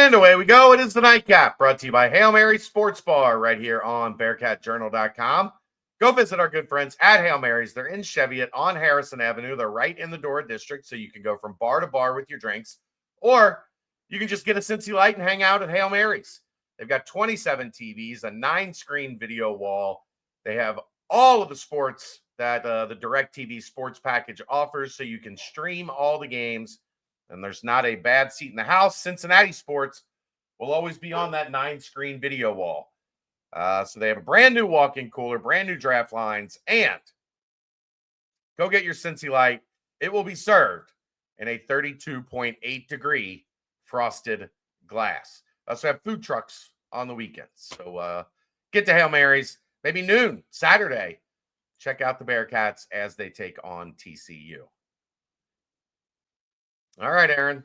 And away we go. It is the Nightcap, brought to you by Hail Mary Sports Bar right here on BearcatJournal.com. Go visit our good friends at Hail Mary's. They're in Cheviot on Harrison Avenue. They're right in the Dora District, so you can go from bar to bar with your drinks. Or you can just get a Cincy Light and hang out at Hail Mary's. They've got 27 TVs, a 9-screen video wall. They have all of the sports that the DirecTV sports package offers, so you can stream all the games. And there's not a bad seat in the house. Cincinnati sports will always be on that 9-screen video wall. So they have a brand new walk-in cooler, brand new draft lines, and go get your Cincy Light. It will be served in a 32.8 degree frosted glass. Also have food trucks on the weekends. So get to Hail Mary's, maybe noon, Saturday. Check out the Bearcats as they take on TCU. All right, Aaron,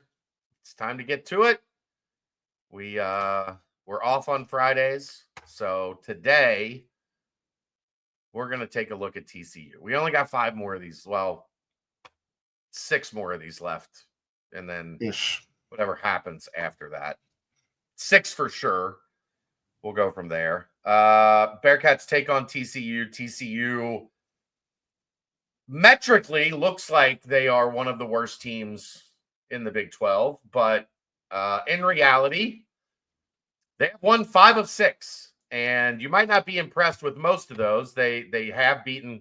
it's time to get to it. We're off on Fridays, so today we're going to take a look at TCU. We only got 5 more of these. Well, 6 more of these left, and then whatever happens after that. 6 for sure. We'll go from there. Bearcats take on TCU. TCU metrically looks like they are one of the worst teams in the Big 12, but in reality, they have won 5 of 6, and you might not be impressed with most of those. They have beaten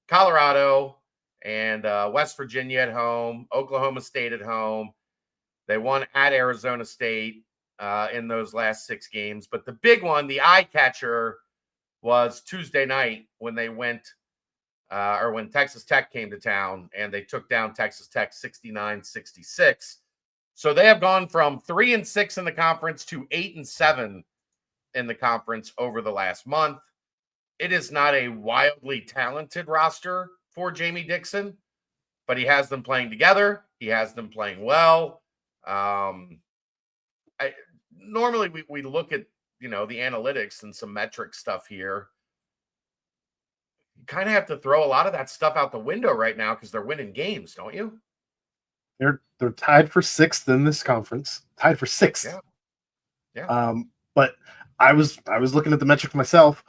Colorado and West Virginia at home, Oklahoma State at home. They won at Arizona State in those last 6 games, but the big one, the eye catcher, was Tuesday night when they went or when Texas Tech came to town and they took down Texas Tech 69-66. So they have gone from 3-6 in the conference to 8-7 in the conference over the last month. It is not a wildly talented roster for Jamie Dixon, but he has them playing together. He has them playing well. Normally we look at, the analytics and some metric stuff here. You kind of have to throw a lot of that stuff out the window right now because they're winning games, don't you? They're tied for 6th in this conference. Tied for 6th. Yeah. But I was looking at the metric myself.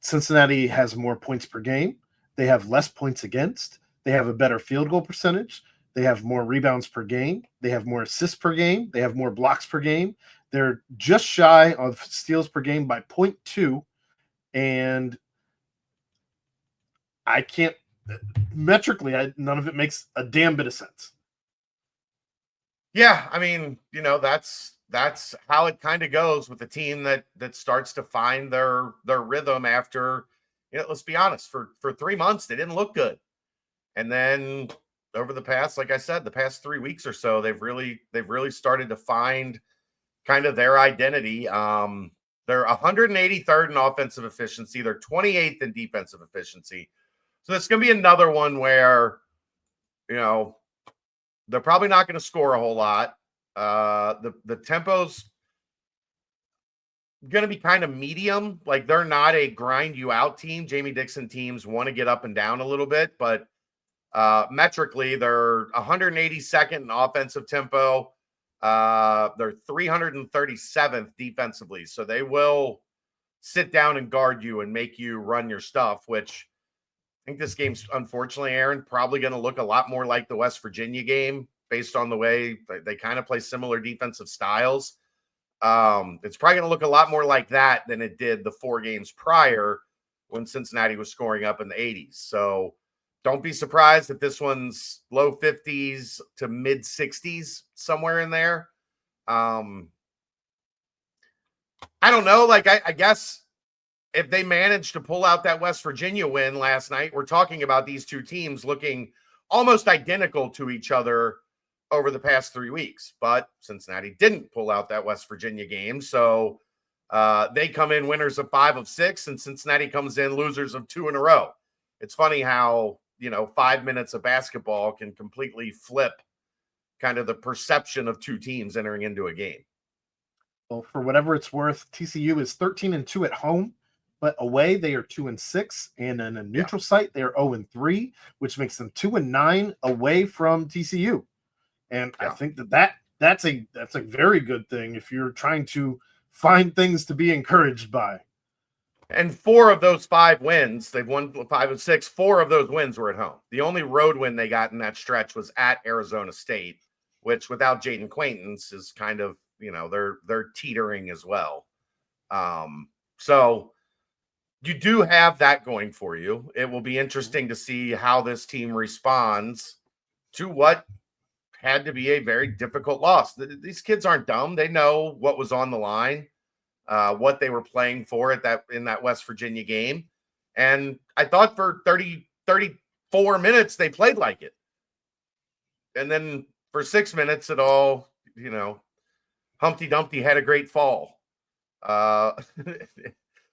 Cincinnati has more points per game. They have less points against. They have a better field goal percentage. They have more rebounds per game. They have more assists per game. They have more blocks per game. They're just shy of steals per game by 0.2. And I can't metrically, none of it makes a damn bit of sense. Yeah, I mean, that's how it kind of goes with a team that starts to find their rhythm after, let's be honest, for 3 months they didn't look good. And then over the past, like I said, the past 3 weeks or so, they've really started to find kind of their identity. They're 183rd in offensive efficiency. They're 28th in defensive efficiency. So it's going to be another one where, they're probably not going to score a whole lot. The tempo's going to be kind of medium. Like, they're not a grind you out team. Jamie Dixon teams want to get up and down a little bit, but metrically, they're 182nd in offensive tempo. They're 337th defensively. So they will sit down and guard you and make you run your stuff, which I think this game's, unfortunately, Aaron, probably going to look a lot more like the West Virginia game based on the way they kind of play similar defensive styles. It's probably going to look a lot more like that than it did the 4 games prior when Cincinnati was scoring up in the 80s. So don't be surprised if this one's low 50s to mid 60s, somewhere in there. I don't know. Like, I guess if they manage to pull out that West Virginia win last night, we're talking about these 2 teams looking almost identical to each other over the past 3 weeks. But Cincinnati didn't pull out that West Virginia game. So they come in winners of 5 of 6, and Cincinnati comes in losers of 2 in a row. It's funny how, 5 minutes of basketball can completely flip kind of the perception of 2 teams entering into a game. Well, for whatever it's worth, TCU is 13-2 at home. But away, they are 2-6, and in a neutral site, they are 0-3, which makes them 2-9 away from TCU. And I think that that's a very good thing if you're trying to find things to be encouraged by. And 4 of those 5 wins, they've won 5 of 6. 4 of those wins were at home. The only road win they got in that stretch was at Arizona State, which without Jaden Quaintance is kind of, they're teetering as well. So you do have that going for you. It will be interesting to see how this team responds to what had to be a very difficult loss. These kids aren't dumb. They know what was on the line, what they were playing for in that West Virginia game. And I thought for 34 minutes, they played like it. And then for 6 minutes, it all, Humpty Dumpty had a great fall.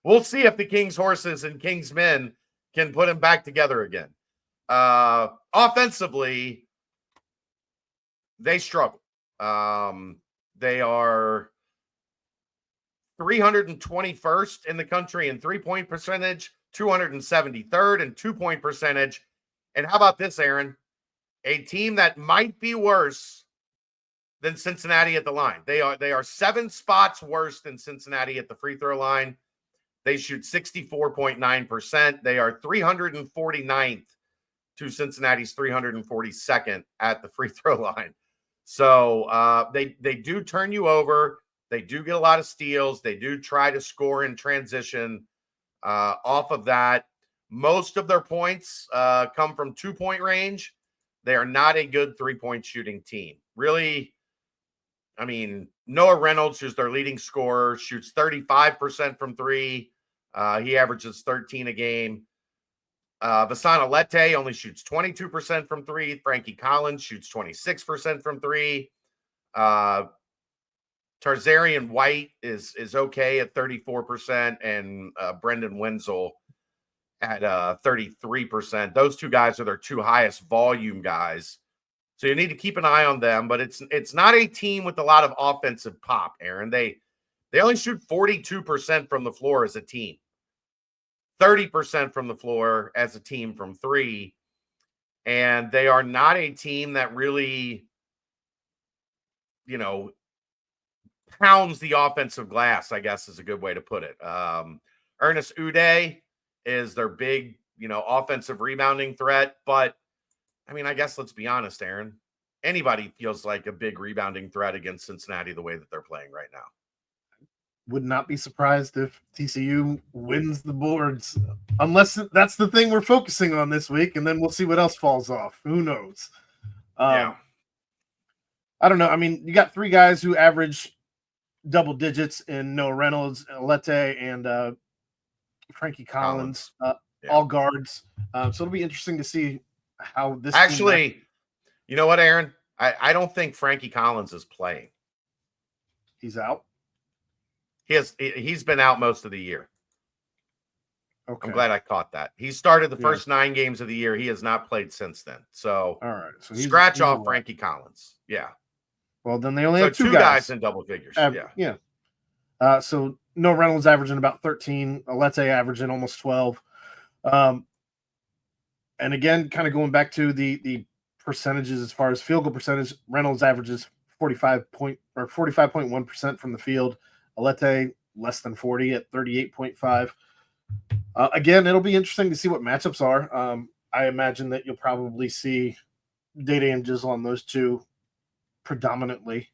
We'll see if the King's horses and King's men can put him back together again. Offensively, they struggle. They are 321st in the country in 3-point percentage, 273rd in 2-point percentage. And how about this, Aaron? A team that might be worse than Cincinnati at the line. They are 7 spots worse than Cincinnati at the free throw line. They shoot 64.9%. They are 349th to Cincinnati's 342nd at the free throw line. So they do turn you over. They do get a lot of steals. They do try to score in transition off of that. Most of their points come from 2-point range. They are not a good 3-point shooting team. Really, I mean, Noah Reynolds, who's their leading scorer, shoots 35% from 3. He averages 13 a game. Vasana Lete only shoots 22% from 3. Frankie Collins shoots 26% from 3. Tarzarian White is okay at 34%, and Brendan Wenzel at 33%. Those 2 guys are their 2 highest volume guys. So you need to keep an eye on them, but it's not a team with a lot of offensive pop, Aaron. They only shoot 42% from the floor as a team. 30% from the floor as a team from 3. And they are not a team that really, pounds the offensive glass, I guess is a good way to put it. Ernest Uday is their big, offensive rebounding threat. But, I mean, I guess let's be honest, Aaron. Anybody feels like a big rebounding threat against Cincinnati the way that they're playing right now. Would not be surprised if TCU wins the boards, unless that's the thing we're focusing on this week, and then we'll see what else falls off. Who knows? Yeah. I don't know. I mean, you got 3 guys who average double digits in Noah Reynolds, Lete, and Frankie Collins. All guards. So it'll be interesting to see how this. Actually, you know what, Aaron? I don't think Frankie Collins is playing. He's out. He's been out most of the year. Okay. I'm glad I caught that. He started the first 9 games of the year. He has not played since then. So, all right. So scratch off Frankie Collins. Yeah. Well, then they only have 2 guys in double figures. Yeah. So no Reynolds averaging about 13. Alete averaging almost 12. And again, kind of going back to the percentages as far as field goal percentage, Reynolds averages 45.1% from the field. Alete less than 40 at 38.5. Again, it'll be interesting to see what matchups are. I imagine that you'll probably see Data and Jizzle on those 2 predominantly.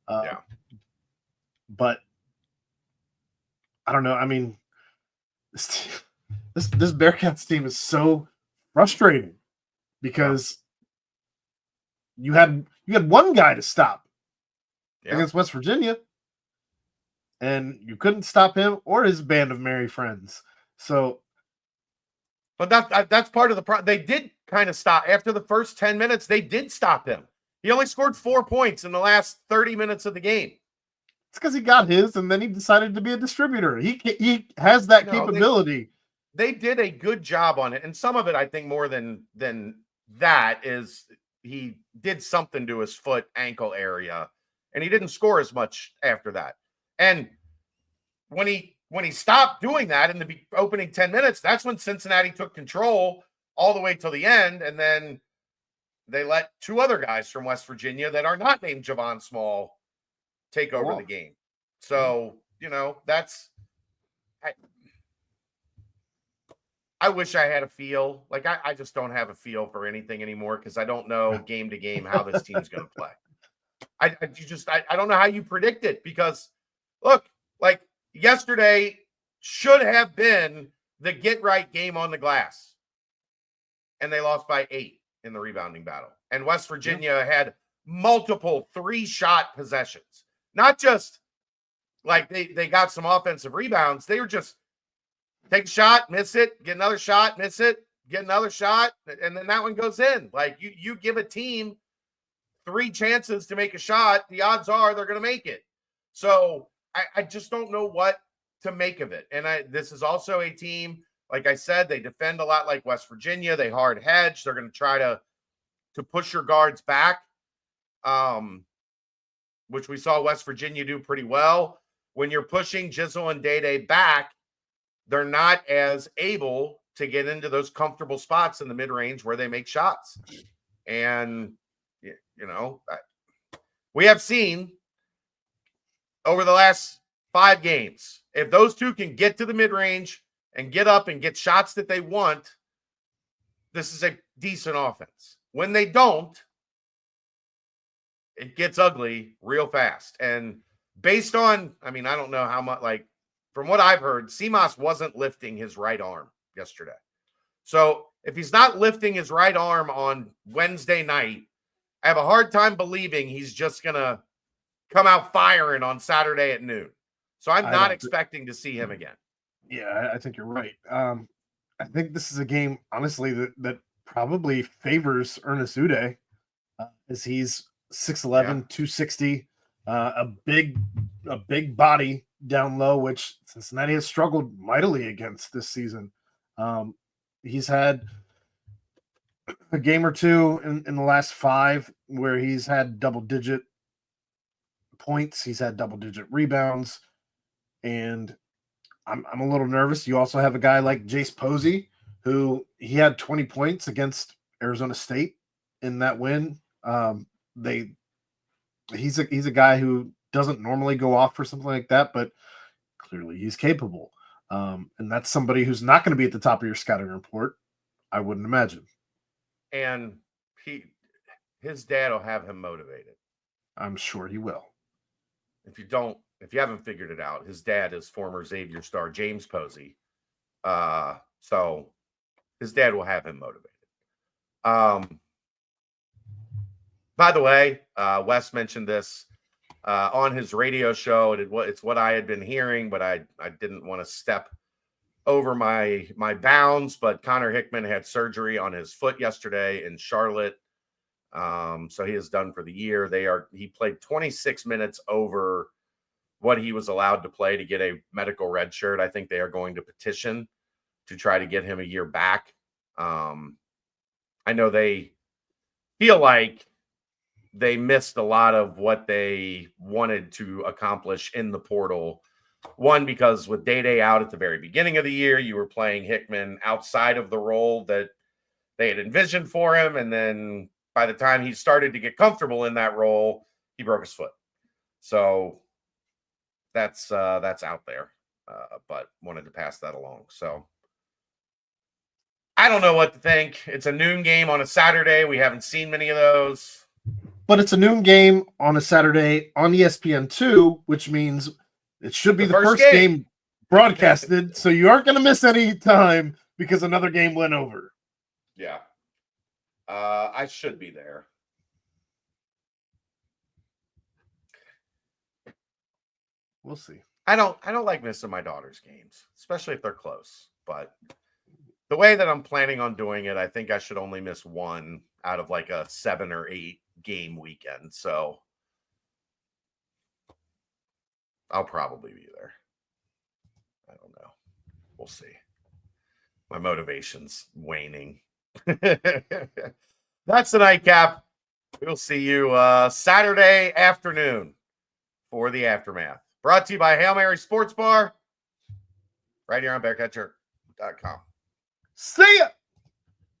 But I don't know. I mean, this Bearcats team is so frustrating because you had 1 guy to stop against West Virginia, and you couldn't stop him or his band of merry friends. So, but that's part of the problem. They did kind of stop after the first 10 minutes. They did stop him. He only scored 4 points in the last 30 minutes of the game. It's because he got his, and then he decided to be a distributor. He has that capability. They did a good job on it, and some of it, I think, more than that is he did something to his foot ankle area, and he didn't score as much after that. And when he stopped doing that in the opening 10 minutes, that's when Cincinnati took control all the way till the end, and then they let two other guys from West Virginia that are not named Javon Small take over the game. So, I wish I had a feel. Like, I just don't have a feel for anything anymore because I don't know game to game how this team's going to play. I don't know how you predict it because, look, like yesterday should have been the get-right game on the glass, and they lost by 8 in the rebounding battle. And West Virginia had multiple 3-shot possessions. Not just like they got some offensive rebounds. They were just take a shot, miss it, get another shot, miss it, get another shot, and then that one goes in. Like you give a team 3 chances to make a shot, the odds are they're going to make it. So I just don't know what to make of it. And this is also a team, like I said, they defend a lot like West Virginia. They hard hedge. They're going to try to push your guards back, which we saw West Virginia do pretty well. When you're pushing Jizzle and Day back, they're not as able to get into those comfortable spots in the mid-range where they make shots. And, we have seen over the last 5 games, if those two can get to the mid-range and get up and get shots that they want, this is a decent offense. When they don't, it gets ugly real fast. And based on, I don't know how much, like, from what I've heard, Seamas wasn't lifting his right arm yesterday. So if he's not lifting his right arm on Wednesday night, I have a hard time believing he's just going to come out firing on Saturday at noon. So I'm not expecting to see him again. Yeah, I think you're right. I think this is a game, honestly, that probably favors Ernest Uday, as he's 6'11", 260, a big body down low, which Cincinnati has struggled mightily against this season. He's had a game or two in the last 5 where he's had double-digit points. He's had double-digit rebounds, and I'm a little nervous. You also have a guy like Jace Posey, who he had 20 points against Arizona State in that win. He's a guy who doesn't normally go off for something like that, but clearly he's capable. And that's somebody who's not going to be at the top of your scouting report, I wouldn't imagine. And his dad will have him motivated. I'm sure he will. If you haven't figured it out, his dad is former Xavier star James Posey. So his dad will have him motivated. By the way, Wes mentioned this on his radio show. It's what I had been hearing, but I didn't want to step over my bounds. But Connor Hickman had surgery on his foot yesterday in Charlotte. So he is done for the year. He played 26 minutes over what he was allowed to play to get a medical red shirt. I think they are going to petition to try to get him a year back. I know they feel like they missed a lot of what they wanted to accomplish in the portal. One, because with Day out at the very beginning of the year, you were playing Hickman outside of the role that they had envisioned for him. And then by the time he started to get comfortable in that role, he broke his foot. So that's out there, but wanted to pass that along. So I don't know what to think. It's a noon game on a Saturday. We haven't seen many of those. But it's a noon game on a Saturday on ESPN2, which means it should be the first game broadcasted, so you aren't going to miss any time because another game went over. Yeah. I should be there. We'll see. I don't like missing my daughter's games, especially if they're close. But the way that I'm planning on doing it, I think I should only miss one out of like a 7 or 8 game weekend. So I'll probably be there. I don't know. We'll see. My motivation's waning. That's the nightcap. We'll see you Saturday afternoon for the aftermath. Brought to you by Hail Mary Sports Bar, right here on BearcatJerk.com. See ya!